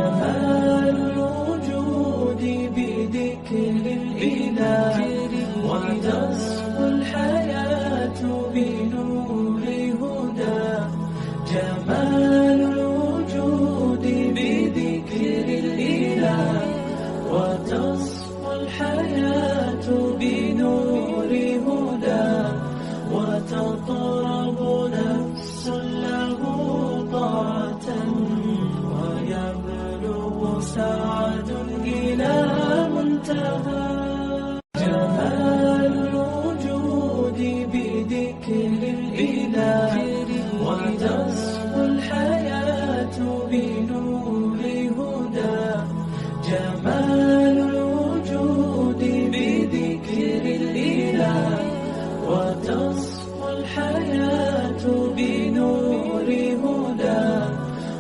جمال الوجود بذكر الإله وتصفو الحياة بنور هدى. جمال الوجود بذكر الإله وتصفو الحياة بنور هدى. وتطرب نفس له طاعة ويبلغ سعد إلى منتهى. جمال الوجود بذكر الإله وتصفو الحياة بنور هدى. جمال الوجود بذكر الإله وتصفو الحياة بنور هدى.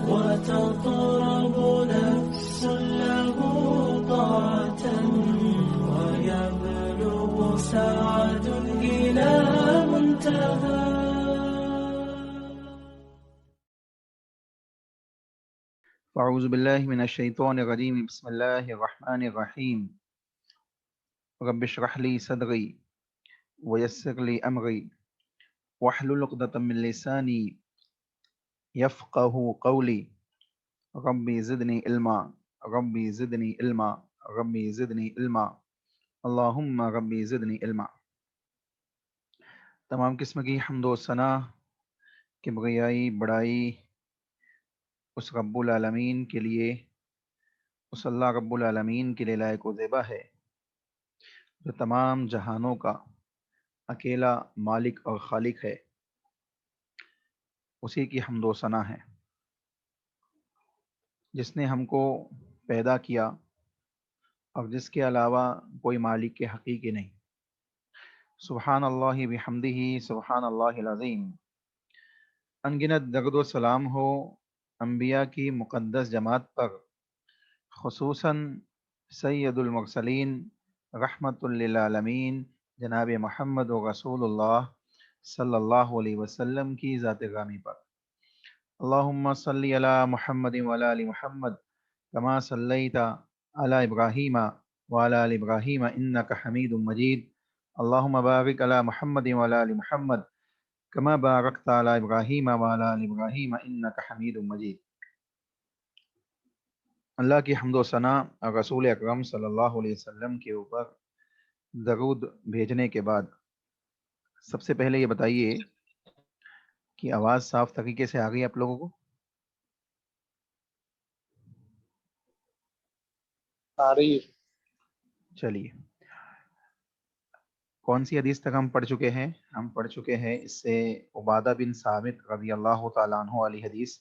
وتطرب نفس له طاعة ويبلغ سعد إلى منتهى. اعوذ باللہ من الشیطان الرجیم بسم اللہ الرحمن الرحیم رب اشرح لی صدری ویسر لی امری واحلل عقدۃ من لسانی یفقہوا قولی ربی زدنی علما ربی زدنی علما ربی زدنی علما اللہم ربی زدنی علما۔ تمام قسم کی حمد و ثنا، کبریائی، بڑائی اس رب العالمین کے لیے، اس اللہ رب العالمین کے لیے لائق و زیبا ہے جو تمام جہانوں کا اکیلا مالک اور خالق ہے۔ اسی کی حمد و ثنا ہے جس نے ہم کو پیدا کیا اور جس کے علاوہ کوئی مالک کے حقیقی نہیں۔ سبحان اللہ بحمدہ، سبحان اللہ العظیم۔ انگنت درود و سلام ہو انبیاء کی مقدس جماعت پر، خصوصاً سید المرسلین رحمت للعالمین جناب محمد و رسول اللہ صلی اللہ علیہ وسلم کی ذات گرامی پر۔ اللہم صلی علی محمد وعلی آل محمد کما صلیت علی ابراہیم وعلی آل ابراہیم انک حمید مجید۔ اللہم بارک علی محمد وعلی آل محمد کما بارکت علی ابراہیم وعلی آل ابراہیم انک حمید مجید۔ اللہ کی حمد و ثنا اور رسول اکرم صلی اللہ علیہ وسلم کے اوپر درود بھیجنے کے بعد سب سے پہلے یہ بتائیے کہ آواز صاف طریقے سے آ گئی آپ لوگوں کو؟ آ رہی ہے۔ چلیے، کون سی حدیث تک ہم پڑھ چکے ہیں؟ ہم پڑھ چکے ہیں اس سے عبادہ بن ثابت رضی اللہ تعالیٰ عنہ والی حدیث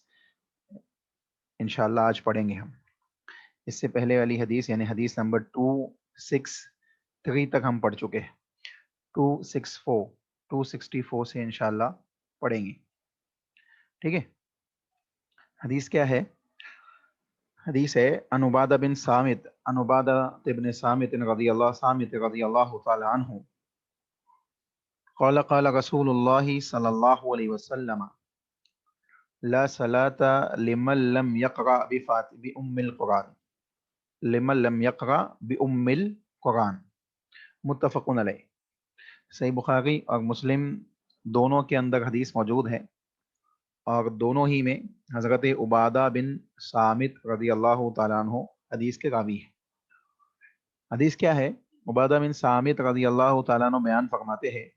انشاءاللہ آج پڑھیں گے ہم۔ اس سے پہلے والی حدیث یعنی حدیث نمبر 263 تک ہم پڑھ چکے ہیں۔ 264 سے انشاءاللہ پڑھیں گے، ٹھیک ہے؟ حدیث کیا ہے؟ حدیث ہے عن عبادہ بن صامت، عن عبادہ بن صامت رضی اللہ تعالی عنہ قال قال رسول اللہ صلی اللہ علیہ وسلم لا صلاة لمن لم يقرأ بأم القرآن، لمن لم يقرأ بأم القرآن، متفق علیہ۔ صحیح بخاری اور مسلم دونوں کے اندر حدیث موجود ہے، اور دونوں ہی میں حضرت عبادہ بن صامت رضی اللہ تعالیٰ عنہ حدیث کے راوی ہیں۔ حدیث کیا ہے؟ عبادہ بن صامت رضی اللہ تعالیٰ عنہ بیان فرماتے ہیں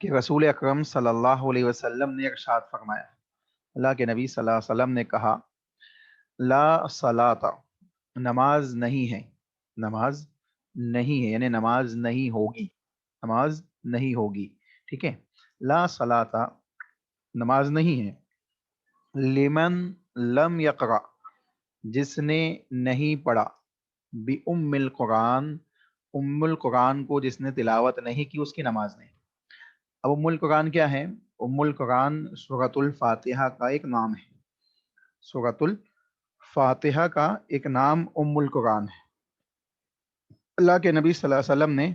کہ رسول اکرم صلی اللہ علیہ وسلم نے ارشاد فرمایا، اللہ کے نبی صلی اللہ علیہ وسلم نے کہا، لا صلاۃ، نماز نہیں ہے، نماز نہیں ہے یعنی نماز نہیں ہوگی، نماز نہیں ہوگی، ٹھیک ہے؟ لا صلاۃ، نماز نہیں ہے، لمن لم یقرأ، جس نے نہیں پڑھا، بأم القرآن، ام القرآن کو جس نے تلاوت نہیں کی اس کی نماز نہیں۔ اب ام القرآن کیا ہے؟ ام القرآن سورۃ الفاتحہ کا ایک نام ہے، سورۃ الفاتحہ کا ایک نام ام القرآن ہے۔ اللہ کے نبی صلی اللہ علیہ وسلم نے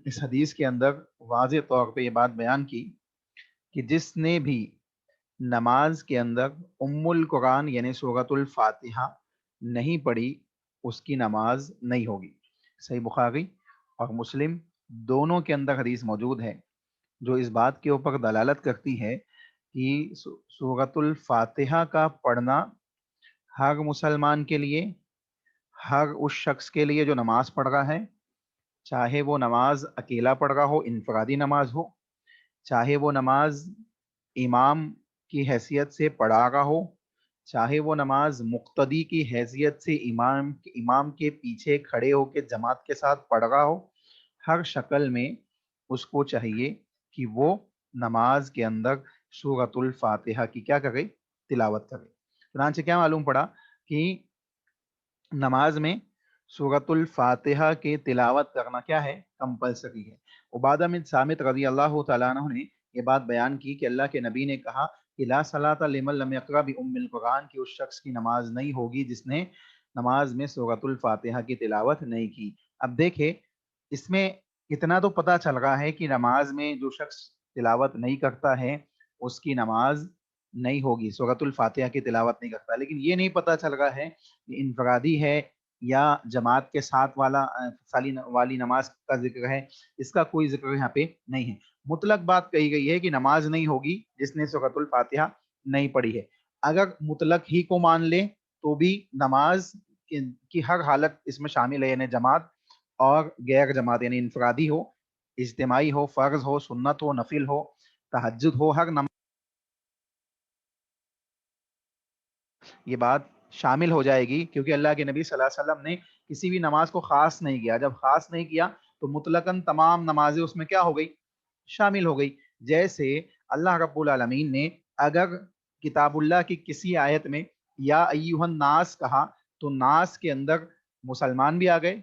اس حدیث کے اندر واضح طور پہ یہ بات بیان کی کہ جس نے بھی نماز کے اندر ام القرآن یعنی سورۃ الفاتحہ نہیں پڑھی اس کی نماز نہیں ہوگی۔ صحیح بخاری اور مسلم دونوں کے اندر حدیث موجود ہے جو اس بات کے اوپر دلالت کرتی ہے کہ سورۃ الفاتحہ کا پڑھنا ہر مسلمان کے لیے، ہر اس شخص کے لیے جو نماز پڑھ رہا ہے، چاہے وہ نماز اکیلا پڑھ رہا ہو، انفرادی نماز ہو، چاہے وہ نماز امام کی حیثیت سے پڑھا رہا ہو، چاہے وہ نماز مقتدی کی حیثیت سے امام کے پیچھے کھڑے ہو کے جماعت کے ساتھ پڑھ رہا ہو، ہر شکل میں اس کو چاہیے کہ وہ نماز کے اندر سورۃ الفاتحہ کی کیا کرے؟ تلاوت کرے۔ چنانچہ کیا معلوم پڑا کہ نماز میں سورۃ الفاتحہ کے تلاوت کرنا کیا ہے؟ کمپلسری ہے۔ عبادہ بن صامت رضی اللہ تعالیٰ عنہ نے یہ بات بیان کی کہ اللہ کے نبی نے کہا کہ لا صلاۃ لمن لم یقرأ بأم القرآن، کہ اس شخص کی نماز نہیں ہوگی جس نے نماز میں سورۃ الفاتحہ کی تلاوت نہیں کی۔ اب دیکھیں اس میں اتنا تو پتہ چل رہا ہے کہ نماز میں جو شخص تلاوت نہیں کرتا ہے اس کی نماز نہیں ہوگی، سورۃ الفاتحہ کی تلاوت نہیں کرتا، لیکن یہ نہیں پتہ چل رہا ہے کہ انفرادی ہے یا جماعت کے ساتھ والی نماز کا ذکر ہے، اس کا کوئی ذکر یہاں پہ نہیں ہے۔ مطلق بات کہی گئی ہے کہ نماز نہیں ہوگی جس نے سورۃ الفاتحہ نہیں پڑھی ہے۔ اگر مطلق ہی کو مان لے تو بھی نماز کی ہر حالت اس میں شامل ہے، یعنی جماعت اور غیر جماعت، یعنی انفرادی ہو، اجتماعی ہو، فرض ہو، سنت ہو، نفل ہو، تہجد ہو، ہر نماز یہ بات شامل ہو جائے گی، کیونکہ اللہ کے نبی صلی اللہ علیہ وسلم نے کسی بھی نماز کو خاص نہیں کیا۔ جب خاص نہیں کیا تو مطلقاً تمام نمازیں اس میں کیا ہو گئی؟ شامل ہو گئی۔ جیسے اللہ رب العالمین نے اگر کتاب اللہ کی کسی آیت میں یا ایھا الناس کہا تو ناس کے اندر مسلمان بھی آ گئے،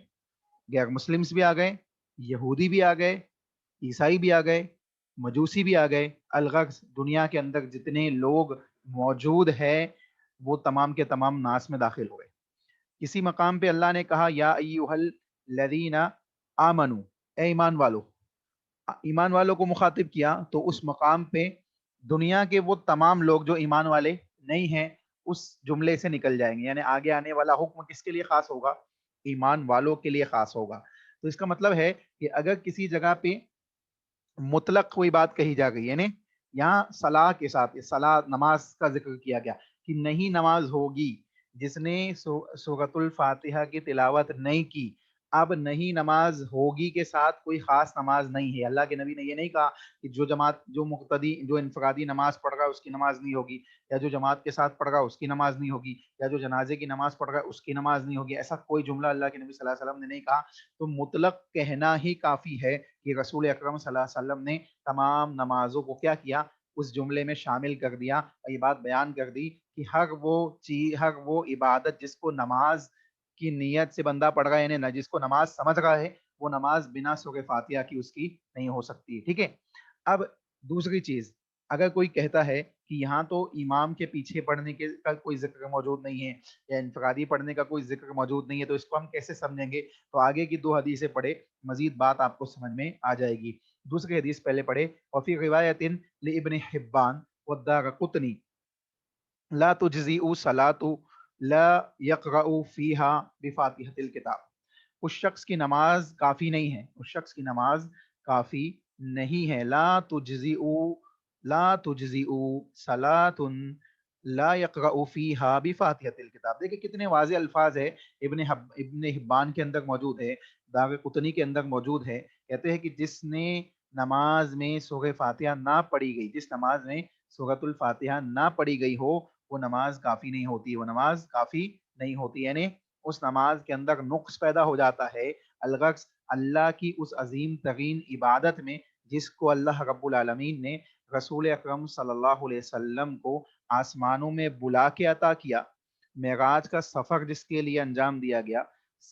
غیر مسلمس بھی آ گئے، یہودی بھی آ گئے، عیسائی بھی آ گئے، مجوسی بھی آ گئے، الغرض دنیا کے اندر جتنے لوگ موجود ہیں وہ تمام کے تمام ناس میں داخل ہوئے۔ کسی مقام پہ اللہ نے کہا یا ایھا الذین آمنو، اے ایمان والو، ایمان والوں کو مخاطب کیا، تو اس مقام پہ دنیا کے وہ تمام لوگ جو ایمان والے نہیں ہیں اس جملے سے نکل جائیں گے، یعنی آگے آنے والا حکم کس کے لیے خاص ہوگا؟ ایمان والوں کے لیے خاص ہوگا۔ تو اس کا مطلب ہے کہ اگر کسی جگہ پہ مطلق کوئی بات کہی جا گئی، یعنی یہاں صلاح کے ساتھ صلاح نماز کا ذکر کیا گیا کہ نہیں نماز ہوگی جس نے سورۃ الفاتحہ کی تلاوت نہیں کی، اب نہیں نماز ہوگی کے ساتھ کوئی خاص نماز نہیں ہے۔ اللہ کے نبی نے یہ نہیں کہا کہ جو جماعت جو مقتدی جو انفرادی نماز پڑھ رہا ہے اس کی نماز نہیں ہوگی، یا جو جماعت کے ساتھ پڑھ رہا ہے اس کی نماز نہیں ہوگی، یا جو جنازے کی نماز پڑھ رہا ہے اس کی نماز نہیں ہوگی۔ ایسا کوئی جملہ اللہ کے نبی صلی اللہ علیہ وسلم نے نہیں کہا۔ تو مطلق کہنا ہی کافی ہے کہ رسول اکرم صلی اللہ علیہ وسلم نے تمام نمازوں کو کیا کیا؟ اس جملے میں شامل کر دیا، اور یہ بات بیان کر دی کہ ہر وہ چیز، ہر وہ عبادت جس کو نماز کی نیت سے بندہ پڑھ رہا ہے، یعنی جس کو نماز سمجھ رہا ہے، وہ نماز بنا سورہ فاتحہ کی اس کی نہیں ہو سکتی۔ ٹھیک ہے۔ اب دوسری چیز، اگر کوئی کہتا ہے کہ یہاں تو امام کے پیچھے پڑھنے کا کوئی ذکر موجود نہیں ہے یا انفرادی پڑھنے کا کوئی ذکر موجود نہیں ہے، تو اس کو ہم کیسے سمجھیں گے؟ تو آگے کی 2 حدیثیں پڑھے، مزید بات آپ کو سمجھ میں آ جائے گی۔ دوسری حدیث پہلے پڑھے، وفی روایت لابن حبان والدارقطنی لا تجزئ صلاۃ لا یقرأ فیہا بفاتحۃ الکتاب، اس شخص کی نماز کافی نہیں ہے، اس شخص کی نماز کافی نہیں ہے۔ لا تجزئ صلاۃ لا یقرأ فیہا بفاتحۃ الکتاب۔ دیکھیں کتنے واضح الفاظ ہے، ابن حبان کے اندر موجود ہے، دار قطنی کے اندر موجود ہے۔ کہتے ہیں کہ جس نے نماز میں سورہ فاتحہ نہ پڑھی گئی، جس نماز میں سورۃ الفاتحہ نہ پڑھی گئی ہو وہ نماز کافی نہیں ہوتی، وہ نماز کافی نہیں ہوتی، یعنی اس نماز کے اندر نقص پیدا ہو جاتا ہے۔ الغرض اللہ کی اس عظیم ترین عبادت میں جس کو اللہ رب العالمین نے رسول اکرم صلی اللہ علیہ وسلم کو آسمانوں میں بلا کے عطا کیا، معراج کا سفر جس کے لیے انجام دیا گیا،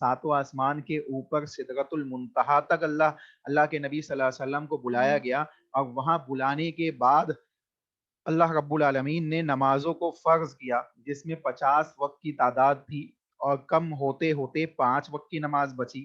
7 آسمان کے اوپر سدرۃ المنتہا تک اللہ کے نبی صلی اللہ علیہ وسلم کو بلایا گیا، اور وہاں بلانے کے بعد اللہ رب العالمین نے نمازوں کو فرض کیا جس میں 50 وقت کی تعداد تھی، اور کم ہوتے ہوتے 5 وقت کی نماز بچی۔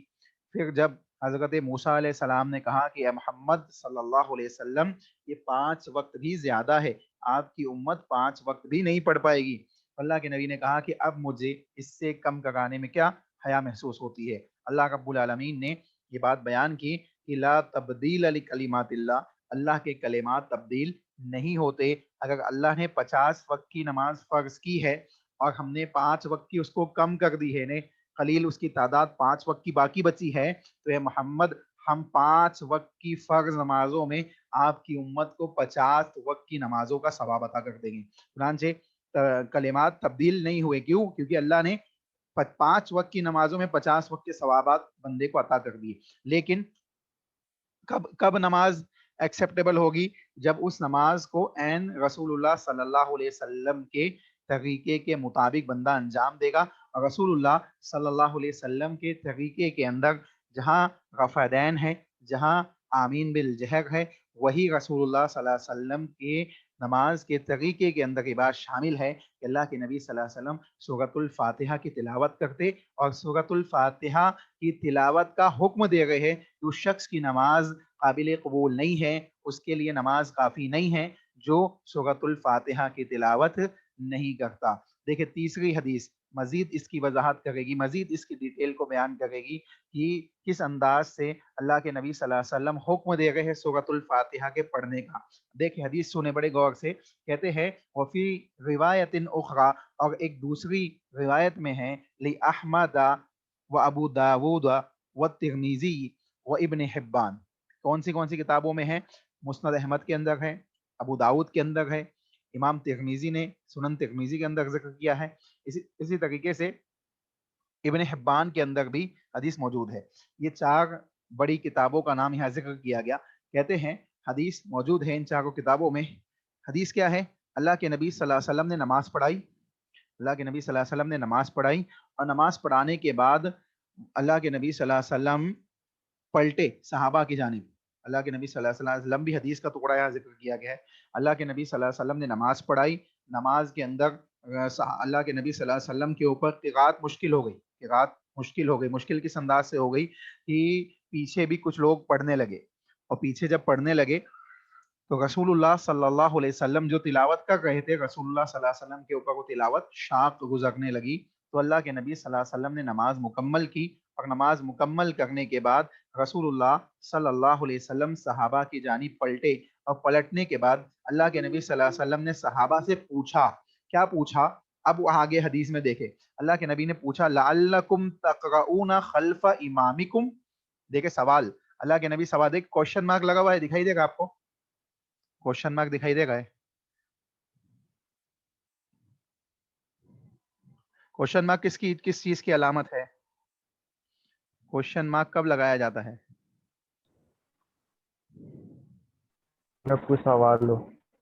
پھر جب حضرت موسیٰ علیہ السلام نے کہا کہ اے محمد صلی اللہ علیہ وسلم یہ 5 وقت بھی زیادہ ہے، آپ کی امت 5 وقت بھی نہیں پڑھ پائے گی۔ اللہ کے نبی نے کہا کہ اب مجھے اس سے کم کرانے میں کیا حیا محسوس ہوتی ہے۔ اللہ رب العالمین نے یہ بات بیان کی کہ لا تبدیل لکلمات اللہ، اللہ کے کلمات تبدیل نہیں ہوتے۔ اگر اللہ نے 50 وقت کی نماز فرض کی ہے اور ہم نے 5 وقت کی اس کو کم کر دی ہے، نے قلیل اس کی تعداد 5 وقت کی باقی بچی ہے، تو اے محمد ہم 5 وقت کی فرض نمازوں میں آپ کی امت کو 50 وقت کی نمازوں کا ثواب عطا کر دیں گے۔ چنانچہ کلمات تبدیل نہیں ہوئے، کیوں؟ کیونکہ اللہ نے 5 وقت کی نمازوں میں 50 وقت کے ثوابات بندے کو عطا کر دیے۔ لیکن کب نماز ایکسیپٹیبل ہوگی؟ جب اس نماز کو عین رسول اللہ صلی اللہ علیہ وسلم کے طریقے کے مطابق بندہ انجام دے گا، اور رسول اللہ صلی اللہ علیہ وسلم کے طریقے کے اندر جہاں رفع دین ہے، جہاں آمین بالجہر ہے، وہی رسول اللہ صلی اللہ علیہ وسلم کے نماز کے طریقے کے اندر یہ بات شامل ہے کہ اللہ کے نبی صلی اللہ علیہ وسلم سورۃ الفاتحہ کی تلاوت کرتے، اور سورۃ الفاتحہ کی تلاوت کا حکم دے رہے ہیں کہ اس شخص کی نماز قابل قبول نہیں ہے، اس کے لیے نماز کافی نہیں ہے جو سورۃ الفاتحہ کی تلاوت نہیں کرتا۔ دیکھیں تیسری حدیث مزید اس کی وضاحت کرے گی، مزید اس کی ڈیٹیل کو بیان کرے گی کہ کس انداز سے اللہ کے نبی صلی اللہ علیہ وسلم حکم دے رہے ہیں سورۃ الفاتحہ کے پڑھنے کا۔ دیکھیں حدیث سنے بڑے غور سے، کہتے ہیں وفی روایت اخرى، اور ایک دوسری روایت میں ہے لأحمد و ابو داود و ترمذی و ابن حبان۔ کون سی کتابوں میں ہے؟ مسند احمد کے اندر ہے، ابو داود کے اندر ہے، امام ترمذی نے سنن ترمذی کے اندر ذکر کیا ہے، اسی طریقے سے ابن حبان کے اندر بھی حدیث موجود ہے۔ یہ 4 بڑی کتابوں کا نام یہاں ذکر کیا گیا۔ کہتے ہیں حدیث موجود ہے ان 4 کتابوں میں۔ حدیث کیا ہے؟ اللہ کے نبی صلی اللہ علیہ وسلم نے نماز پڑھائی، اللہ کے نبی صلی اللہ علیہ وسلم نے نماز پڑھائی، اور نماز پڑھانے کے بعد اللہ کے نبی صلی اللہ علیہ وسلم پلٹے صحابہ کی جانب۔ اللہ کے نبی صلی اللہ علیہ وسلم لمبی حدیث کا ٹکڑا یہاں ذکر کیا گیا ہے۔ اللہ کے نبی صلی اللہ علیہ وسلم نے نماز پڑھائی، نماز کے اندر اللہ کے نبی صلی اللہ علیہ وسلم کے اوپر قراءت مشکل ہو گئی، مشکل کس انداز سے ہو گئی کہ پیچھے بھی کچھ لوگ پڑھنے لگے، اور پیچھے جب پڑھنے لگے تو رسول اللہ صلی اللہ علیہ وسلم جو تلاوت کر رہے تھے، رسول اللہ صلی اللہ علیہ وسلم کے اوپر وہ تلاوت شاق گزرنے لگی، تو اللہ کے نبی صلی اللہ علیہ وسلم نے نماز مکمل کی، اور نماز مکمل کرنے کے بعد رسول اللہ صلی اللہ علیہ وسلم صحابہ کی جانب پلٹے، اور پلٹنے کے بعد اللہ کے نبی صلی اللہ علیہ وسلم نے صحابہ سے پوچھا، کیا پوچھا؟ اب آگے حدیث میں دیکھیں، اللہ کے نبی نے پوچھا لعلکم تقرؤون خلف امامکم۔ دیکھیں سوال، اللہ کے نبی سوال، دیکھ کوشچن مارک لگا ہوا ہے، دکھائی دے گا آپ کو؟ کوشچن مارک دکھائی دے گا ہے؟ کوشچن مارک کس چیز کی علامت ہے؟ کوشچن مارک کب لگایا جاتا ہے؟ جب کوئی سوال ہو۔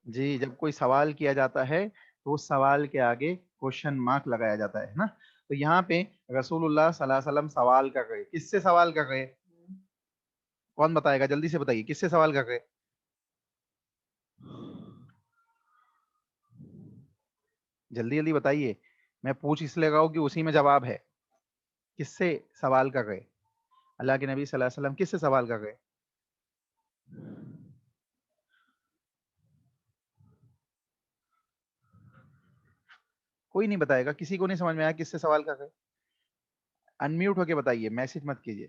جی، جب کوئی سوال کیا جاتا ہے تو اس سوال کے آگے کوشچن مارک لگایا جاتا ہے نا۔ تو یہاں پہ رسول اللہ صلی اللہ علیہ وسلم سوال کر رہے، کس سے سوال کر رہے؟ کون بتائے گا؟ جلدی سے بتائیے، کس سے سوال کر رہے؟ جلدی بتائیے، میں پوچھ اس لیے رہا ہوں کہ اسی میں جواب ہے۔ کس سے سوال کر رہے؟ اللہ کے نبی صلی اللہ علیہ وسلم کس سے سوال کر رہے؟ کوئی نہیں بتائے گا، کسی کو نہیں سمجھ میں آیا کس سے سوال کر رہے؟ انمیوٹ ہو کے بتائیے، میسج مت کیجیے۔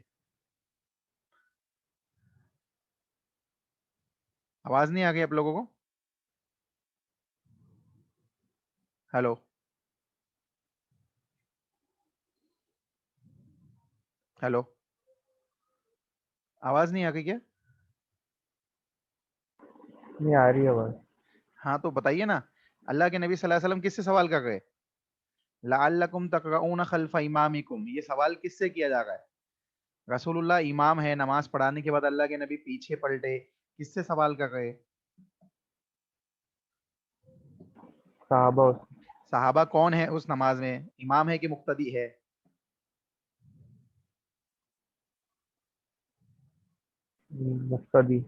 آواز نہیں آ گئی آپ لوگوں کو؟ ہیلو، ہیلو، آواز نہیں آ گئی کیا؟ نہیں آ رہی آواز۔ ہاں تو بتائیے نا، اللہ کے نبی صلی اللہ علیہ وسلم کس سے سوال کر رہے؟ لعلکم تقرؤون خلف امامکم، یہ سوال کس سے کیا جا رہا ہے؟ رسول اللہ امام ہے، نماز پڑھانے کے بعد اللہ کے نبی پیچھے پلٹے، کس سے سوال کر رہے؟ صحابہ۔ صحابہ کون ہے اس نماز میں؟ امام ہے کہ مقتدی ہے؟ مقتدی۔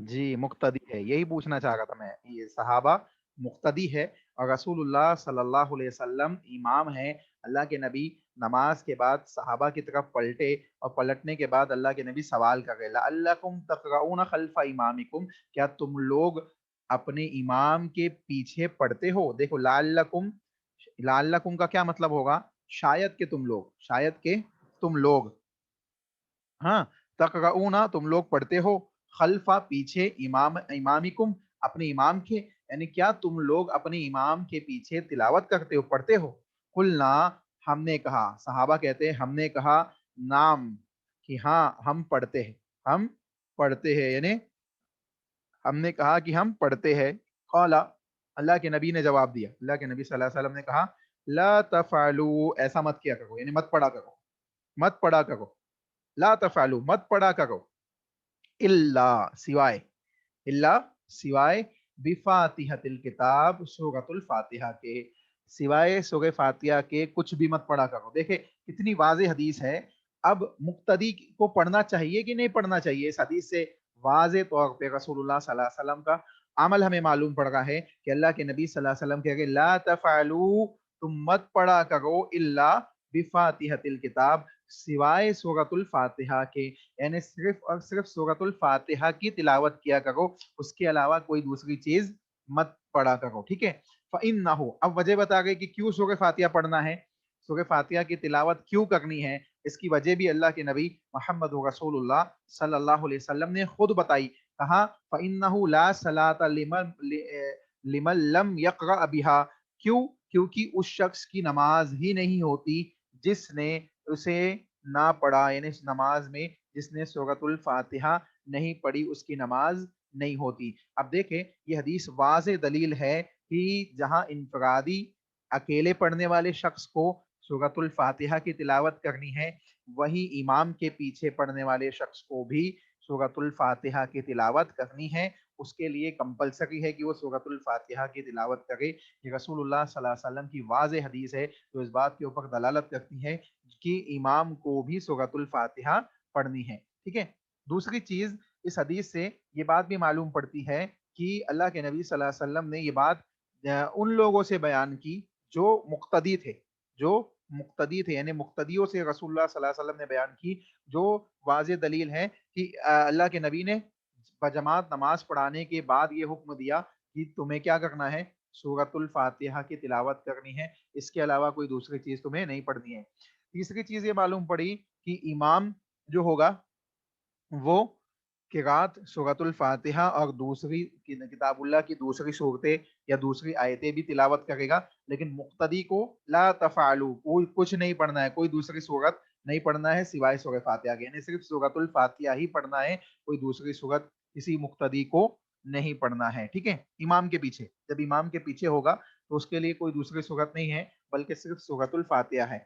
جی مقتدی ہے، یہی پوچھنا چاہ رہا تھا میں، یہ صحابہ مقتدی ہے اور رسول اللہ صلی اللہ علیہ وسلم امام ہے۔ اللہ کے نبی نماز کے بعد صحابہ کی طرف پلٹے، اور پلٹنے کے بعد اللہ کے نبی سوال کر رہے لعلکم تقرؤون خلف امامکم، کیا تم لوگ اپنے امام کے پیچھے پڑھتے ہو. دیکھو لعلکم، لعلکم کا کیا مطلب ہوگا؟ شاید کہ تم لوگ، شاید کہ تم لوگ، ہاں، تقرؤون تم لوگ پڑھتے ہو، خلفا پیچھے، امامکم اپنے امام کے، یعنی کیا تم لوگ اپنے امام کے پیچھے تلاوت کرتے ہو، پڑھتے ہو؟ قلنا ہم نے کہا، صحابہ کہتے ہیں ہم نے کہا، نام کہ ہاں ہم پڑھتے ہیں، ہم پڑھتے ہیں، یعنی ہم نے کہا کہ ہم پڑھتے ہیں. قال اللہ کے نبی نے جواب دیا، اللہ کے نبی صلی اللہ علیہ وسلم نے کہا لا تفعلوا ایسا مت کیا کرو، یعنی مت پڑھا کرو، مت پڑھا کرو، لا تفعلوا مت پڑھا کرو، الا سوائے، الا سوائے بفاتحۃ الکتاب سورۃ الفاتحہ کے، سوائے سورہ فاتحہ کے کچھ بھی مت پڑھا کرو. دیکھیں کتنی واضح حدیث ہے. اب مقتدی کو پڑھنا چاہیے کہ نہیں پڑھنا چاہیے؟ اس حدیث سے واضح طور پہ رسول اللہ صلی اللہ علیہ وسلم کا عمل ہمیں معلوم پڑ رہا ہے کہ اللہ کے نبی صلی اللہ علیہ وسلم کہہ گئے لا تفعلوا تم مت پڑھا کرو الا بفاتحۃ الکتاب سوائے سورۃ الفاتحہ کے، یعنی صرف اور صرف سورۃ الفاتحہ کی تلاوت کیا کرو، اس کے علاوہ کوئی دوسری چیز مت پڑھا کرو. ٹھیک ہے. فإنہ اب وجہ بتا گئے کہ کیوں سورہ فاتحہ پڑھنا ہے، سورہ فاتحہ کی تلاوت کیوں کرنی ہے. اس کی وجہ بھی اللہ کے نبی محمد رسول اللہ صلی اللہ علیہ وسلم نے خود بتائی. کہا فإنہ لا صلاۃ لمن لم یقرأ بها، کیوں؟ کیونکہ اس شخص کی نماز ہی نہیں ہوتی جس نے اسے نہ پڑھا، یعنی اس نماز میں جس نے سورۃ الفاتحہ نہیں پڑھی اس کی نماز نہیں ہوتی. اب دیکھیں یہ حدیث واضح دلیل ہے کہ جہاں انفرادی اکیلے پڑھنے والے شخص کو سورۃ الفاتحہ کی تلاوت کرنی ہے، وہی امام کے پیچھے پڑھنے والے شخص کو بھی سورۃ الفاتحہ کی تلاوت کرنی ہے. اس کے لیے کمپلسری ہے کہ وہ سورۃ الفاتحہ کی تلاوت کرے. یہ رسول اللہ صلی اللہ علیہ وسلم کی واضح حدیث ہے جو اس بات کے اوپر دلالت کرتی ہے کہ امام کو بھی سورۃ الفاتحہ پڑھنی ہے. ٹھیک ہے. دوسری چیز اس حدیث سے یہ بات بھی معلوم پڑتی ہے کہ اللہ کے نبی صلی اللہ علیہ وسلم نے یہ بات ان لوگوں سے بیان کی جو مقتدی تھے، جو مقتدی تھے، یعنی مقتدیوں سے رسول اللہ صلی اللہ علیہ وسلم نے بیان کی، جو واضح دلیل ہے کہ اللہ کے نبی نے بجماعت نماز پڑھانے کے بعد یہ حکم دیا کہ تمہیں کیا کرنا ہے، سورۃ الفاتحہ کی تلاوت کرنی ہے، اس کے علاوہ کوئی دوسری چیز تمہیں نہیں پڑھنی ہے. تیسری چیز یہ معلوم پڑی کہ امام جو ہوگا وہ قرات سورۃ الفاتحہ اور دوسری کتاب اللہ کی دوسری صورتیں یا دوسری آیتیں بھی تلاوت کرے گا، لیکن مقتدی کو لا تفعلوا کوئی کچھ نہیں پڑھنا ہے، کوئی دوسری صورت نہیں پڑھنا ہے سوائے سورہ فاتحہ کے، یعنی صرف سورۃ الفاتحہ ہی پڑھنا ہے، کوئی دوسری صورت کسی مقتدی کو نہیں پڑھنا ہے. ٹھیک ہے. امام کے پیچھے، جب امام کے پیچھے ہوگا تو اس کے لیے کوئی دوسری صورت نہیں ہے بلکہ صرف سورۃ الفاتحہ ہے.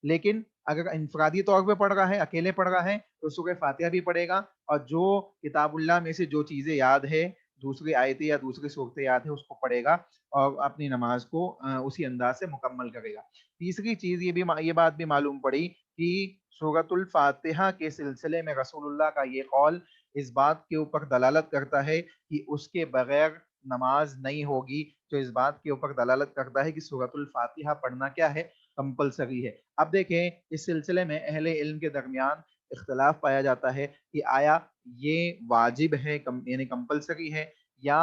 لیکن اگر انفرادی طور پہ پڑھ رہا ہے، اکیلے پڑھ رہا ہے، تو سورہ فاتحہ بھی پڑھے گا، اور جو کتاب اللہ میں سے جو چیزیں یاد ہے، دوسری آیتیں یا دوسری صورتیں یاد ہے، اس کو پڑھے گا اور اپنی نماز کو اسی انداز سے مکمل کرے گا. تیسری چیز یہ بات بھی معلوم پڑی کہ سورۃ الفاتحہ کے سلسلے میں رسول اللہ کا یہ قول اس بات کے اوپر دلالت کرتا ہے کہ اس کے بغیر نماز نہیں ہوگی، جو اس بات کے اوپر دلالت کرتا ہے کہ سورۃ الفاتحہ پڑھنا کیا ہے، کمپلسری ہے. اب دیکھیں اس سلسلے میں اہل علم کے درمیان اختلاف پایا جاتا ہے کہ آیا یہ واجب ہے، یعنی کمپلسری ہے، یا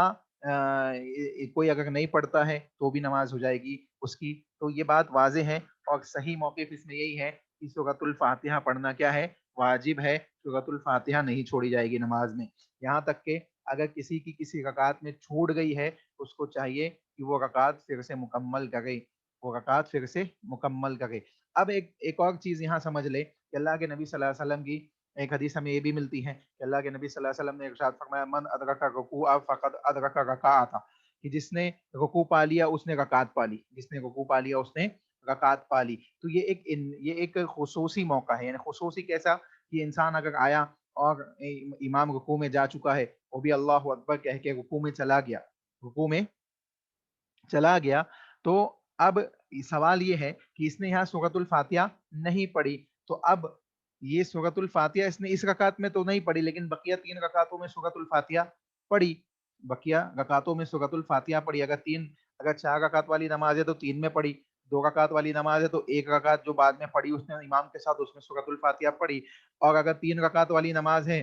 کوئی اگر نہیں پڑھتا ہے تو بھی نماز ہو جائے گی اس کی. تو یہ بات واضح ہے اور صحیح موقف اس میں یہی ہے کہ سورۃ الفاتحہ پڑھنا کیا ہے، واجب ہے. سورۃ الفاتحہ نہیں چھوڑی جائے گی نماز میں، یہاں تک کہ اگر کسی کی کسی رکعت میں چھوٹ گئی ہے اس کو چاہیے کہ وہ رکعت پھر سے مکمل کرے، وہ رکعت پھر سے مکمل کرے. اب ایک اور چیز یہاں سمجھ لے کہ اللہ کے نبی صلی اللہ علیہ وسلم کی ایک حدیث ہمیں یہ بھی ملتی ہے کہ اللہ کے نبی صلی اللہ علیہ وسلم نے ارشاد فرمایا من ادرک رکوع فقد ادرک رکعۃ، کہ جس نے رکوع پا لیا اس نے رکعت پا لی، جس نے رکوع پا لیا اس نے رکعت پا لی. تو یہ ایک خصوصی موقع ہے، یعنی خصوصی کیسا کہ انسان اگر آیا اور امام رکوع میں جا چکا ہے، وہ بھی اللہ اکبر کہہ کے رکوع میں چلا گیا، رکوع میں چلا گیا، تو اب سوال یہ ہے کہ اس نے یہاں سورۃ الفاتحہ نہیں پڑھی، تو اب یہ سورۃ الفاتحہ اس نے اس رکعت میں تو نہیں پڑھی، لیکن بقیہ 3 رکعتوں میں سورۃ الفاتحہ پڑھی، بقیہ رکعتوں میں سورۃ الفاتحہ پڑھی. اگر 4 رکعت والی نماز ہے تو 3 میں پڑھی، 2 رکعت والی نماز ہے تو 1 رکعت جو بعد میں پڑھی اس نے امام کے ساتھ، اس میں سورۃ الفاتحہ پڑھی، اور اگر 3 رکعت والی نماز ہے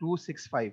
265।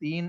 3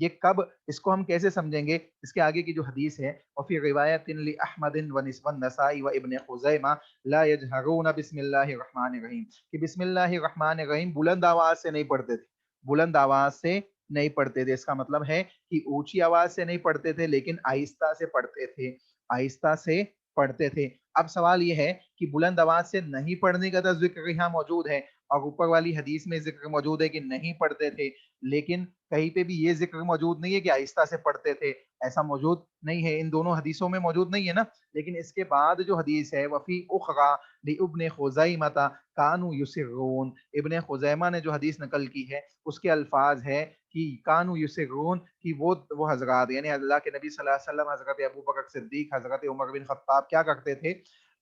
یہ کب، اس کو ہم کیسے سمجھیں گے؟ اس کے آگے کی جو حدیث ہے، وفی روایت لأحمد والنسائی وابن خزیمہ لا یجہرون بسم اللہ الرحمن الرحیم، کہ بسم اللہ الرحمن الرحیم بلند آواز سے نہیں پڑھتے تھے، بلند آواز سے نہیں پڑھتے تھے۔ اس کا مطلب ہے کہ اونچی آواز سے نہیں پڑھتے تھے لیکن آہستہ سے پڑھتے تھے، آہستہ سے پڑھتے تھے۔ اب سوال یہ ہے کہ بلند آواز سے نہیں پڑھنے کا تو ذکر یہاں موجود ہے، اور اوپر والی حدیث میں ذکر موجود ہے کہ نہیں پڑھتے تھے، لیکن کہیں پہ بھی یہ ذکر موجود نہیں ہے کہ آہستہ سے پڑھتے تھے، ایسا موجود نہیں ہے، ان دونوں حدیثوں میں موجود نہیں ہے نا۔ لیکن اس کے بعد جو حدیث ہے وفی اخرى لابن خزیمہ کانوا یسرون، ابن خزیمہ نے جو حدیث نقل کی ہے اس کے الفاظ ہے کہ کانوا یسرون، کہ وہ حضرات یعنی اللہ کے نبی صلی اللہ علیہ وسلم، حضرت ابو بکر صدیق، حضرت عمر بن خطاب کیا کرتے تھے؟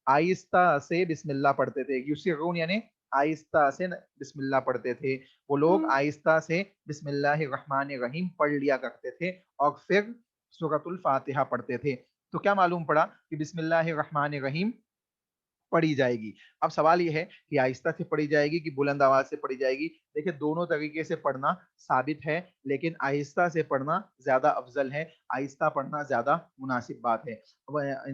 آہستہ سے بسم اللہ پڑھتے تھے۔ یسرون یعنی آہستہ سے بسم اللہ پڑھتے تھے، وہ لوگ آہستہ سے بسم اللہ الرحمن الرحیم پڑھ لیا کرتے تھے اور پھر سورۃ الفاتحہ پڑھتے تھے۔ تو کیا معلوم پڑا کہ بسم اللہ الرحمن الرحیم پڑھی جائے گی۔ اب سوال یہ ہے کہ آہستہ سے پڑھی جائے گی کہ بلند آواز سے پڑھی جائے گی؟ دیکھیں دونوں طریقے سے پڑھنا ثابت ہے، لیکن آہستہ سے پڑھنا زیادہ افضل ہے، آہستہ پڑھنا زیادہ مناسب بات ہے۔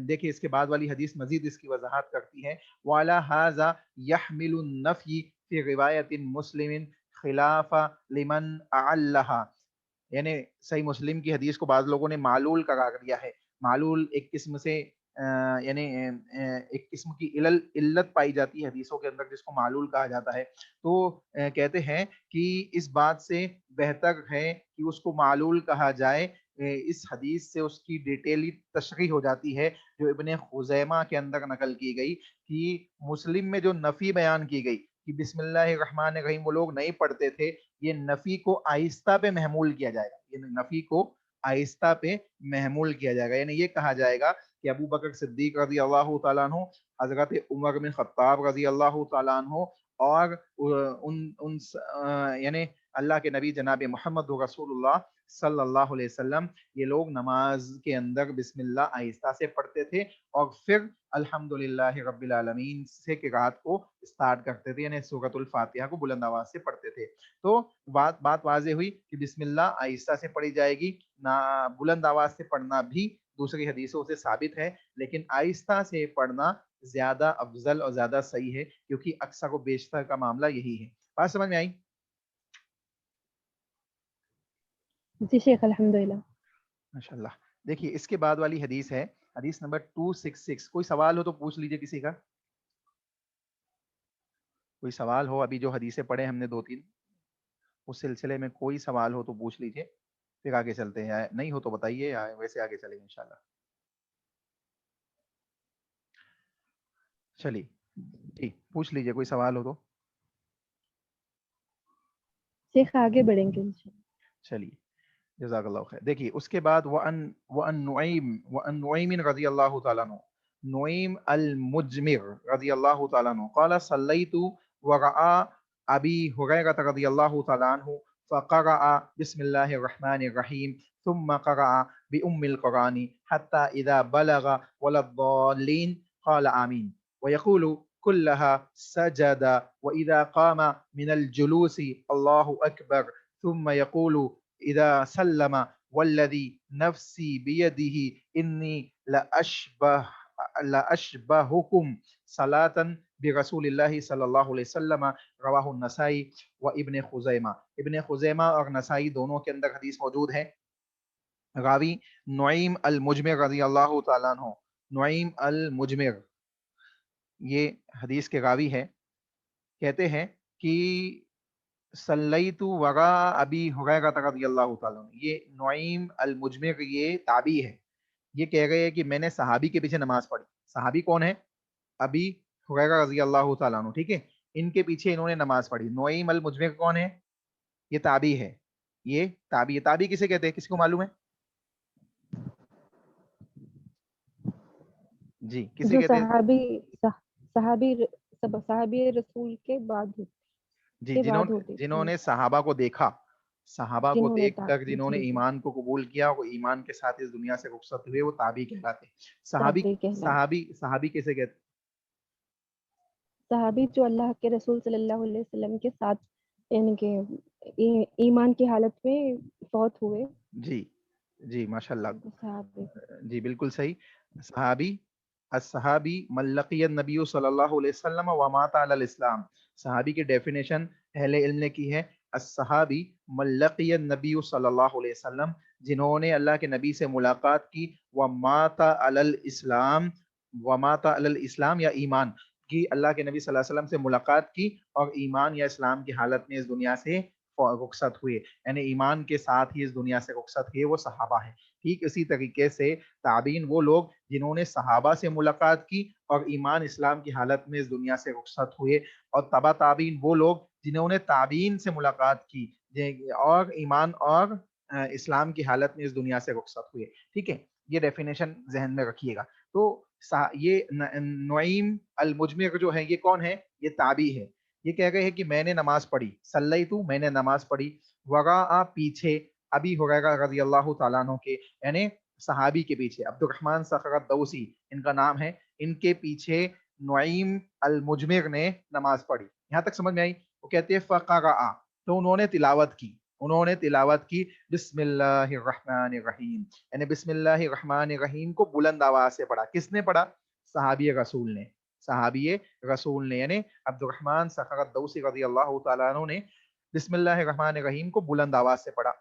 دیکھیں اس کے بعد والی حدیث مزید اس کی وضاحت کرتی ہے، وَعَلَى هَذَا يَحْمِلُ النَّفْيِ فِي رِوَایَةٍ مُسْلِمٍ خِلَافَ لِمَنْ أَعَلَّهَا، یعنی صحیح مسلم کی حدیث کو بعض لوگوں نے معلول قرار دیا ہے۔ معلول ایک قسم سے یعنی ایک قسم کی علت پائی جاتی ہے حدیثوں کے اندر جس کو معلول کہا جاتا ہے، تو کہتے ہیں کہ اس بات سے بہتر ہے کہ اس کو معلول کہا جائے، اس حدیث سے اس کی ڈیٹیلی تشریح ہو جاتی ہے جو ابن خزیمہ کے اندر نقل کی گئی، کہ مسلم میں جو نفی بیان کی گئی کہ بسم اللہ الرحمن الرحیم وہ لوگ نہیں پڑھتے تھے، یہ نفی کو آہستہ پہ محمول کیا جائے گا، یہ نفی کو آہستہ پہ محمول کیا جائے گا، یعنی یہ کہا جائے گا کہ ابو بکر صدیق رضی اللہ تعالیٰ عنہ، حضرت عمر بن خطاب رضی اللہ تعالیٰ عنہ، اور یعنی اللہ کے نبی جناب محمد رسول اللہ صلی اللہ علیہ وسلم، یہ لوگ نماز کے اندر بسم اللہ آہستہ سے پڑھتے تھے اور پھر الحمدللہ رب العالمین سے قرات کو اسٹارٹ کرتے تھے، یعنی سورۃ الفاتحہ کو بلند آواز سے پڑھتے تھے۔ تو بات واضح ہوئی کہ بسم اللہ آہستہ سے پڑھی جائے گی، نہ بلند آواز سے پڑھنا بھی دوسری حدیثوں سے ثابت ہے، لیکن آہستہ سے پڑھنا زیادہ افضل اور زیادہ صحیح ہے، کیونکہ اکثر و بیشتر کا معاملہ یہی ہے۔ بات سمجھ میں آئی؟ جی شیخ الحمدللہ۔ ماشاءاللہ۔ دیکھیے اس کے بعد والی حدیث ہے حدیث نمبر 266۔ کوئی سوال ہو تو پوچھ لیجئے کسی کا، کوئی سوال ہو، ابھی جو حدیثیں پڑھے ہم نے 2-3 اس سلسلے میں کوئی سوال ہو تو پوچھ لیجئے، پھر آگے چلتے ہیں، نہیں ہو تو بتائیے، ویسے آگے چلیں گے انشاءاللہ۔ چلیے جی پوچھ لیجئے کوئی سوال ہو تو۔ شیخ آگے بڑھیں گے انشاءاللہ۔ چلیے جزاک اللہ خیر۔ دیکھیے اس کے بعد وَأَن نُعَيْمٍ رضی اللہ تعالیٰ عنہ، نعیم المجمر رضی اللہ تعالیٰ عنہ قال صلیت وراء ابی ہریرہ رضی اللہ تعالیٰ عنہ فقرأ بسم اللہ الرحمن الرحیم ثم قرأ بأم القرآن حتى اذا بلغ ولا الضالین قال آمین ويقول كلها سجد وإذا قام من الجلوس الله أكبر ثم يقول إذا سلم والذي نفسي بيده إني لأشبهكم صلاة برسول الله صلی اللہ علیہ وسلم، رواہ النسائی و ابن خزیمہ۔ ابن خزیمہ اور نسائی دونوں کے اندر حدیث موجود ہے۔ راوی نعیم المجمر رضی اللہ تعالیٰ عنہ، نعیم المجمر یہ حدیث کے راوی ہے، کہتے ہیں کہ صلیت وراء ابی ہریرہ رضی اللہ تعالیٰ عنہ، یہ نعیم المجمر یہ تابعی ہے، یہ کہہ رہے ہیں کہ میں نے صحابی کے پیچھے نماز پڑھی۔ صحابی کون ہے؟ ابی ہریرہ رضی اللہ تعالیٰ عنہ، ٹھیک ہے، ان کے پیچھے انہوں نے نماز پڑھی۔ نعیم المجمر کون ہے؟ یہ تابعی ہے، یہ تابعی ہے۔ تابعی کسے کہتے ہیں، کسی کو معلوم ہے؟ جی کسے جو کہتے ہیں؟ صحابی رسول کے بعد جی جنہوں نے صحابہ کو دیکھا، صحابہ کو دیکھ کر جنہوں نے ایمان کو قبول کیا، وہ ایمان کے ساتھ اس دنیا سے رخصت ہوئے، وہ تابعی کہلاتے ہیں۔ صحابی کیسے کہتے ہیں؟ صحابی جو اللہ کے رسول صلی اللہ علیہ وسلم کے ساتھ یعنی کہ ایمان کی حالت میں فوت ہوئے جی جی ماشاءاللہ، صحابی جی بالکل صحیح. صحابی، الصحابی من لقی النبی صلی اللہ علیہ وسلم ومات علی الاسلام. صحابی کی ڈیفینیشن اہل علم نے کی ہے، الصحابی من لقی النبی صلی اللہ علیہ وسلم، جنہوں نے اللہ کے نبی سے ملاقات کی، ومات علی الاسلام، ومات علی الاسلام یا ایمان کی، اللہ کے نبی صلی اللہ علیہ وسلم سے ملاقات کی اور ایمان یا اسلام کی حالت میں اس دنیا سے رخصت ہوئے، یعنی ایمان کے ساتھ ہی اس دنیا سے رخصت ہوئے، وہ صحابہ ہیں. ٹھیک اسی طریقے سے تابعین وہ لوگ جنہوں نے صحابہ سے ملاقات کی اور ایمان اسلام کی حالت میں اس دنیا سے رخصت ہوئے، اور تبع تابعین وہ لوگ جنہوں نے تابعین سے ملاقات کی اور ایمان اور اسلام کی حالت میں اس دنیا سے رخصت ہوئے. ٹھیک ہے، یہ ڈیفینیشن ذہن میں رکھیے گا. تو یہ نعیم المجمع جو ہے یہ کون ہے؟ یہ تابعی ہے. یہ کہہ رہے ہیں کہ میں نے نماز پڑھی، صلیتو میں نے نماز پڑھی، وراء پیچھے ابی ہریرہ رضی اللہ تعالیٰ عنہ کے، یعنی صحابی کے پیچھے عبد الرحمن صخر الدوسی ان کا نام ہے، ان کے پیچھے نعیم المجمر نے نماز پڑھی. یہاں تک سمجھ میں آئی؟ وہ کہتے ہیں فقرأ، تو انہوں نے تلاوت کی، انہوں نے تلاوت کی بسم اللہ الرحمن الرحیم، یعنی بسم اللہ الرحمن الرحیم کو بلند آواز سے پڑھا. کس نے پڑھا؟ صحابی رسول نے، صحابی رسول نے، یعنی عبد الرحمن صخر الدوسی رضی اللہ تعالیٰ عنہ نے بسم اللہ الرحمن الرحیم کو بلند آواز سے پڑھا.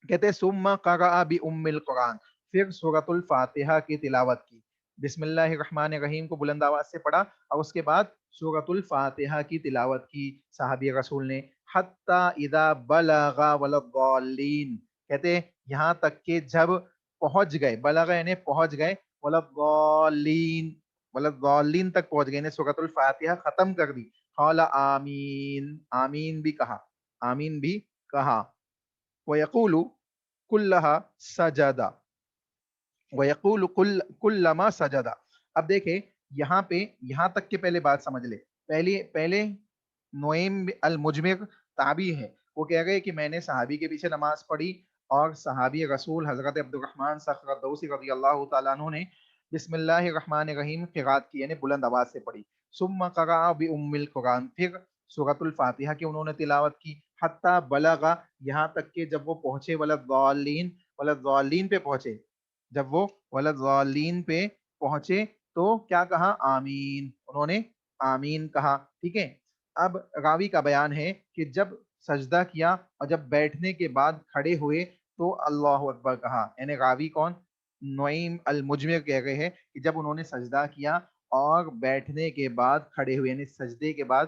کہتے ہیں ثم قرأ بأم القرآن، پھر سورۃ الفاتحہ کی تلاوت کی. بسم اللہ الرحمن الرحیم کو بلند آواز سے پڑھا اور اس کے بعد سورۃ الفاتحہ کی تلاوت کی صحابی رسول نے. حتی اذا بلغ ولضالین، کہتے ہیں یہاں تک کہ جب پہنچ گئے، بلغ یعنی پہنچ گئے، ولضالین، ولضالین تک پہنچ گئے، یعنی سورۃ الفاتحہ ختم کر دی. قال آمین، آمین بھی کہا، آمین بھی کہا. وَيَقُولُ كُلَّهَا سَجَدَ، وَيَقُولُ كُلَّمَا سَجَدَ. اب دیکھیں یہاں پہ، یہاں تک کے پہلے بات سمجھ لے. پہلے نعیم المجمر تابعی ہے، وہ کہہ گئے کہ میں نے صحابی کے پیچھے نماز پڑھی اور صحابی رسول حضرت عبد الرحمن صخر الدوسی رضی اللہ تعالیٰ عنہ نے بسم اللہ الرحمن الرحیم قرات کی، یعنی بلند آواز سے پڑھی. ثم قرأ بأم القرآن، پھر سورۃ الفاتحہ کی انہوں نے تلاوت کی. حتی بلغ، یہاں تک کہ جب وہ پہنچے ولضالین، ولضالین پہ پہنچے، جب وہ ولضالین پہ پہنچے تو کیا کہا؟ آمین، انہوں نے آمین کہا. ٹھیک ہے، اب راوی کا بیان ہے کہ جب سجدہ کیا اور جب بیٹھنے کے بعد کھڑے ہوئے تو اللہ اکبر کہا. یعنی راوی کون؟ نعیم المجمر کہہ رہے ہیں کہ جب انہوں نے سجدہ کیا اور بیٹھنے کے بعد کھڑے ہوئے، یعنی سجدے کے بعد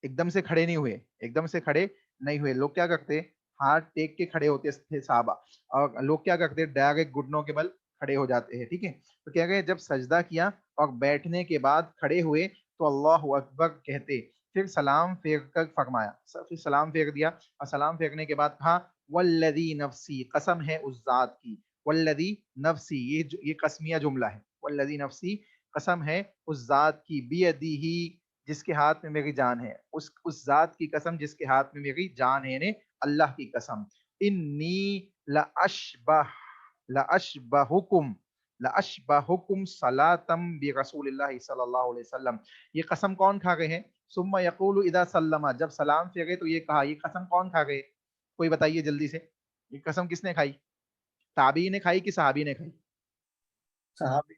ایک دم سے کھڑے نہیں ہوئے، ایک دم سے کھڑے نہیں ہوئے. لوگ کیا کرتے؟ ہاتھ ٹیک کے کھڑے ہوتے تھے صحابہ، اور لوگ کیا کرتے؟ ڈائریکٹ گھٹنوں کے بل کھڑے ہو جاتے ہیں. ٹھیک ہے، تو کیا کہ جب سجدہ کیا اور بیٹھنے کے بعد کھڑے ہوئے تو اللہ اکبر کہتے، پھر سلام پھیر کر فرمایا، پھر سلام پھیر دیا اور سلام پھیرنے کے بعد کہا والذی نفسی، قسم ہے اس ذات کی، والذی نفسی یہ قسمیہ جملہ ہے، والذی نفسی قسم ہے اس ذات کی، بیدیہ جس کے ہاتھ میں میری جان ہے، اس ذات کی قسم جس کے ہاتھ میں میری جان ہے، یعنی اللہ کی قسم. انی لاشبہکم صلاتم برسول اللہ صلی اللہ علیہ وسلم. یہ قسم کون کھا گئے ہیں؟ ثم یقول اذا سلم، جب سلام پھیرے تو یہ کہا. یہ قسم کون کھا گئے؟ کوئی بتائیے جلدی سے، یہ قسم کس نے کھائی؟ تابعی نے کھائی کہ صحابی نے کھائی؟ صحابی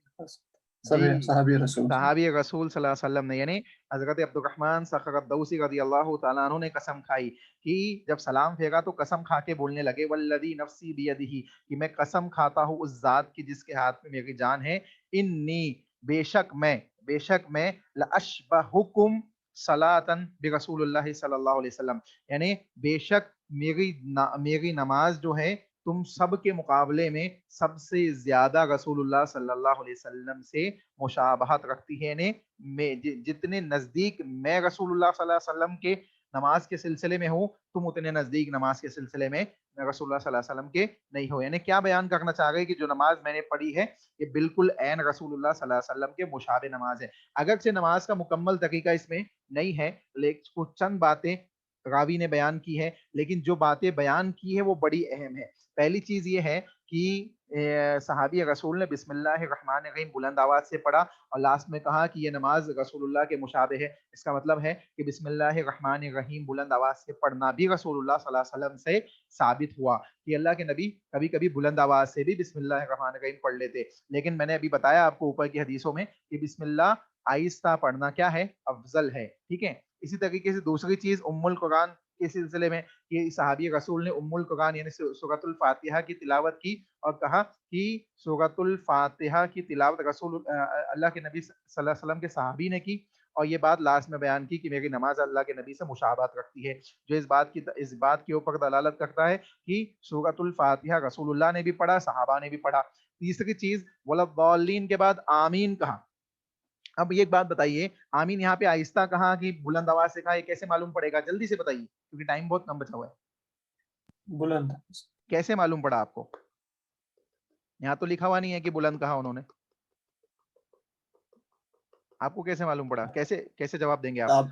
جی، صحابی رسول صحابی رسول صلی اللہ علیہ وسلم نے، یعنی حضرت عبد الرحمن صخر الدوسی رضی اللہ تعالیٰ عنہ نے قسم کھائی کہ جب سلام پھیرا تو قسم کھا کے بولنے لگے والذی نفسی بیدہ، کہ میں قسم کھاتا ہوں اس ذات کی جس کے ہاتھ میں میری جان ہے. انی بے شک میں لاشبہکم صلاۃً برسول اللہ صلی اللہ علیہ وسلم، یعنی بے شک میری نماز جو ہے تم سب کے مقابلے میں سب سے زیادہ رسول اللہ صلی اللہ علیہ وسلم سے مشابہت رکھتی ہے. یعنی جتنے نزدیک میں رسول اللہ صلی اللہ علیہ وسلم کے نماز کے سلسلے میں ہوں، تم اتنے نزدیک نماز کے سلسلے میں رسول اللہ صلی اللہ علیہ وسلم کے نہیں ہو. یعنی کیا بیان کرنا چاہ رہے کہ جو نماز میں نے پڑھی ہے یہ بالکل عین رسول اللہ صلی اللہ علیہ وسلم کے مشابہ نماز ہے. اگرچہ نماز کا مکمل طریقہ اس میں نہیں ہے، لیکن کچھ چند باتیں راوی نے بیان کی ہے، لیکن جو باتیں بیان کی ہے وہ بڑی اہم ہے. پہلی چیز یہ ہے کہ صحابی رسول نے بسم اللہ الرحمن الرحیم بلند آواز سے پڑھا اور لاسٹ میں کہا کہ یہ نماز رسول اللہ کے مشابہ ہے. اس کا مطلب ہے کہ بسم اللہ الرحمن الرحیم بلند آواز سے پڑھنا بھی رسول اللہ صلی اللہ علیہ وسلم سے ثابت ہوا کہ اللہ کے نبی کبھی کبھی بلند آواز سے بھی بسم اللہ الرحمن الرحیم پڑھ لیتے. لیکن میں نے ابھی بتایا آپ کو اوپر کی حدیثوں میں کہ بسم اللہ آہستہ پڑھنا کیا ہے؟ افضل ہے. ٹھیک ہے. اسی طریقے سے دوسری چیز ام القرآن کے سلسلے میں کہ صحابی رسول نے ام القرآن یعنی سورۃ الفاتحہ کی تلاوت کی اور کہا کہ سورۃ الفاتحہ کی تلاوت رسول اللہ کے نبی صلی اللہ علیہ وسلم کے صحابی نے کی اور یہ بات لاسٹ میں بیان کی کہ میری نماز اللہ کے نبی سے مشابہت رکھتی ہے، جو اس بات کے اوپر دلالت کرتا ہے کہ سورۃ الفاتحہ رسول اللہ نے بھی پڑھا، صحابہ نے بھی پڑھا. تیسری چیز وَلَضَّالِّينَ کے بعد آمین کہا. اب یہ ایک بات بتائیے، آمین یہاں پہ آہستہ کہا کہ بلند آواز سے کہا، یہ کیسے معلوم پڑے گا؟ جلدی سے بتائیے کیونکہ ٹائم بہت کم بچا ہوا ہے. بلند کیسے معلوم پڑا آپ کو؟ یہاں تو لکھا ہوا نہیں ہے کہ بلند کہا انہوں نے. آپ کو کیسے معلوم پڑا؟ کیسے جواب دیں گے آپ؟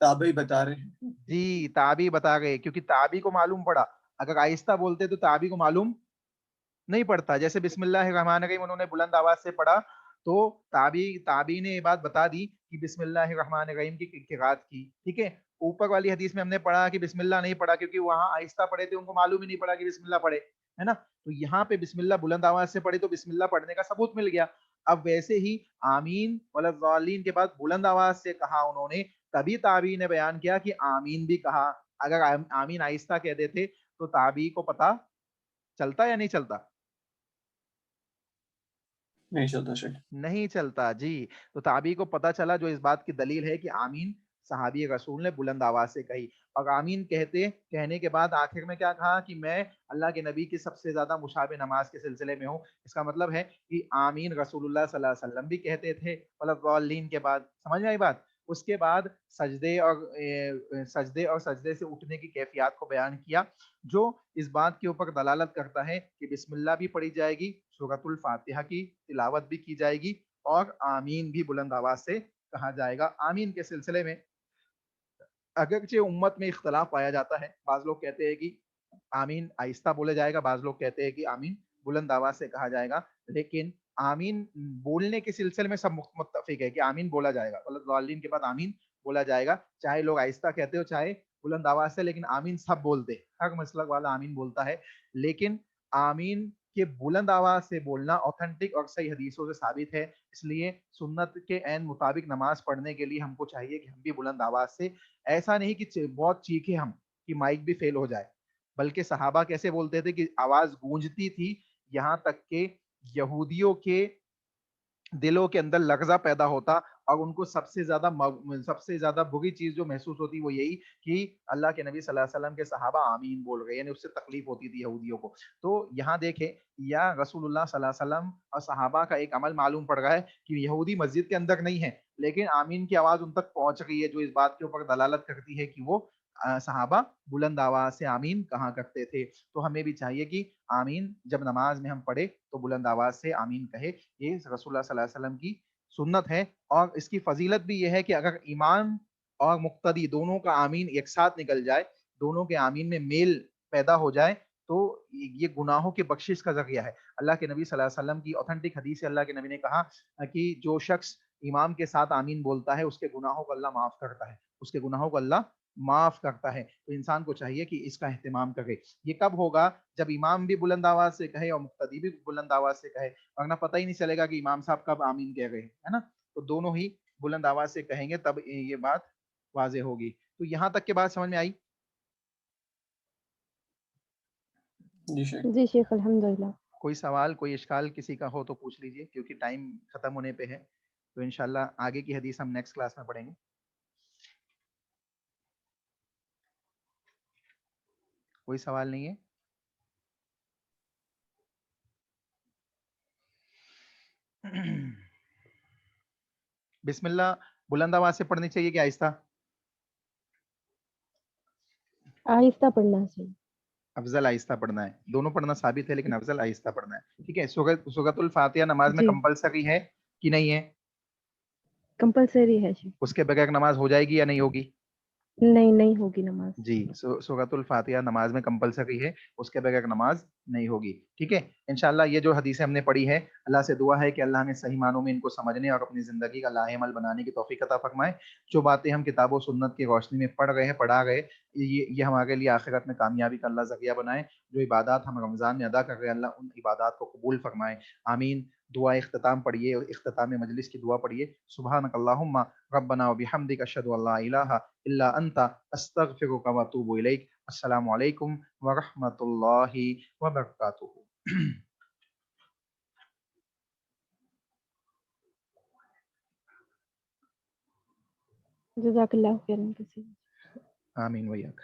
تابعی بتا رہے ہیں. جی تابعی بتا گئے، کیونکہ تابعی کو معلوم پڑا. اگر آہستہ بولتے تو تابعی کو معلوم نہیں پڑتا. جیسے بسم اللہ الرحمن الرحیم انہوں نے بلند آواز سے پڑھا تو تابعی نے یہ بات بتا دی کہ بسم اللہ الرحمن الرحیم کی قرات کی. ٹھیک ہے. اوپر والی حدیث میں ہم نے پڑھا کہ بسم اللہ نہیں پڑھا کیونکہ وہاں آہستہ پڑھے تھے، ان کو معلوم ہی نہیں پڑا کہ بسم اللہ پڑھے، ہے نا. تو یہاں پہ بسم اللہ بلند آواز سے پڑھے تو بسم اللہ پڑھنے کا ثبوت مل گیا. اب ویسے ہی آمین وَلَضَّالِّينَ کے بعد بلند آواز سے کہا انہوں نے، تبھی تابعی نے بیان کیا کہ آمین بھی کہا. اگر آمین آہستہ کہہ دیتے تو تابعی کو پتا چلتا یا نہیں چلتا؟ نہیں چلتا. جی تو تابعی کو پتا چلا، جو اس بات کی دلیل ہے کہ آمین صحابی رسول نے بلند آواز سے کہی. اور آمین کہنے کے بعد آخر میں کیا کہا کہ میں اللہ کے نبی کی سب سے زیادہ مشابہ نماز کے سلسلے میں ہوں. اس کا مطلب ہے کہ آمین رسول اللہ صلی اللہ علیہ وسلم بھی کہتے تھے وَلَضَّالِّينَ کے بعد. سمجھ میں آئی بات؟ اس کے بعد سجدے اور سجدے سے اٹھنے کی کیفیات کو بیان کیا، جو اس بات کے اوپر دلالت کرتا ہے کہ بسم اللہ بھی پڑھی جائے گی، سورۃ الفاتحہ کی تلاوت بھی کی جائے گی اور آمین بھی بلند آواز سے کہا جائے گا. آمین کے سلسلے میں اگرچہ امت میں اختلاف پایا جاتا ہے، بعض لوگ کہتے ہیں کہ آمین آہستہ بولے جائے گا، بعض لوگ کہتے ہیں کہ آمین بلند آواز سے کہا جائے گا، لیکن آمین بولنے کے سلسلے میں سب متفق ہے کہ آمین بولا جائے گا. وَلَضَّالِّينَ کے بعد آمین بولا جائے گا، چاہے لوگ آہستہ کہتے ہو چاہے بلند آواز سے، لیکن آمین سب بولتے. ہر مسلک والا آمین بولتا ہے. لیکن آمین کے بلند آواز سے بولنا اوتھینٹک اور صحیح حدیثوں سے ثابت ہے. اس لیے سنت کے عین مطابق نماز پڑھنے کے لیے ہم کو چاہیے کہ ہم بھی بلند آواز سے، ایسا نہیں کہ بہت چیخے ہم کہ مائک بھی فیل ہو جائے، بلکہ صحابہ کیسے بولتے تھے کہ آواز گونجتی تھی، یہاں تک کہ یہودیوں کے دلوں کے اندر لرزہ پیدا ہوتا اور ان کو سب سے زیادہ بری چیز جو محسوس ہوتی وہ یہی کہ اللہ کے نبی صلی اللہ علیہ وسلم کے صحابہ آمین بول رہے، یعنی اس سے تکلیف ہوتی تھی یہودیوں کو. تو یہاں دیکھیں یا رسول اللہ صلی اللہ علیہ وسلم اور صحابہ کا ایک عمل معلوم پڑ رہا ہے کہ یہودی مسجد کے اندر نہیں ہے لیکن آمین کی آواز ان تک پہنچ رہی ہے، جو اس بات کے اوپر دلالت کرتی ہے کہ وہ صحابہ بلند آواز سے آمین کہا کرتے تھے. تو ہمیں بھی چاہیے کہ آمین جب نماز میں ہم پڑھے تو بلند آواز سے آمین کہے. یہ رسول اللہ صلی اللہ علیہ وسلم کی سنت ہے. اور اس کی فضیلت بھی یہ ہے کہ اگر امام اور مقتدی دونوں کا آمین ایک ساتھ نکل جائے، دونوں کے آمین میں میل پیدا ہو جائے تو یہ گناہوں کے بخشش کا ذریعہ ہے. اللہ کے نبی صلی اللہ علیہ وسلم کی اوتھینٹک حدیث سے اللہ کے نبی نے کہا کہ جو شخص امام کے ساتھ آمین بولتا ہے اس کے گناہوں کو اللہ معاف کرتا ہے، اس کے گناہوں کو اللہ معاف کرتا ہے. تو انسان کو چاہیے کہ اس کا اہتمام کرے. یہ کب ہوگا؟ جب امام بھی بلند آواز سے کہے اور مقتدی بھی بلند آواز سے کہے، ورنہ پتہ ہی نہیں چلے گا کہ امام صاحب کب آمین کہہ رہے ہیں، ہے نا. تو دونوں ہی بلند آواز سے کہیں گے تب یہ بات واضح ہوگی. تو یہاں تک کے بات سمجھ میں آئی؟ جی شیخ الحمدللہ. کوئی سوال کوئی اشکال کسی کا ہو تو پوچھ لیجئے، کیونکہ ٹائم ختم ہونے پہ ہے. تو انشاءاللہ آگے کی حدیث ہم نیکسٹ کلاس میں پڑھیں گے. کوئی سوال نہیں ہے؟ بسم اللہ بلند آواز سے پڑھنی چاہیے کہ آہستہ؟ آہستہ پڑھنا چاہیے. افضل آہستہ پڑھنا ہے. دونوں پڑھنا ثابت ہے لیکن افضل آہستہ پڑھنا ہے. ٹھیک ہے. سورۃ الفاتحہ نماز میں جی کمپلسری ہے کہ نہیں ہے؟ کمپلسری ہے شیخ. اس کے بغیر نماز ہو جائے گی یا نہیں ہوگی؟ نہیں ہوگی نماز. جی سورۃ الفاتحہ نماز میں کمپلسری ہے, اس کے بغیر نماز نہیں ہوگی. ٹھیک ہے, انشاءاللہ یہ جو حدیثیں ہم نے پڑھی ہے, اللہ سے دعا ہے کہ اللہ ہمیں صحیح معنوں میں ان کو سمجھنے اور اپنی زندگی کا لاہ عمل بنانے کی توفیق عطا فرمائے. جو باتیں ہم کتاب و سنت کی روشنی میں پڑھ رہے ہیں, پڑھا گئے, یہ ہمارے لیے آخرت میں کامیابی کا اللہ ذریعہ بنائے. جو عبادات ہم رمضان میں ادا کر رہے ہیں, اللہ ان عبادات کو قبول فرمائے. آمین. دعا اختتام پڑھیے, اختتام مجلس کی دعا پڑھیے. سبحانک اللہم ربنا وبحمدک اشہد ان لا الہ الا انت استغفرک واتوب الیک. السلام علیکم ورحمۃ اللہ وبرکاتہ. جزاک اللہ خیرا کثیرا. آمین ویاک.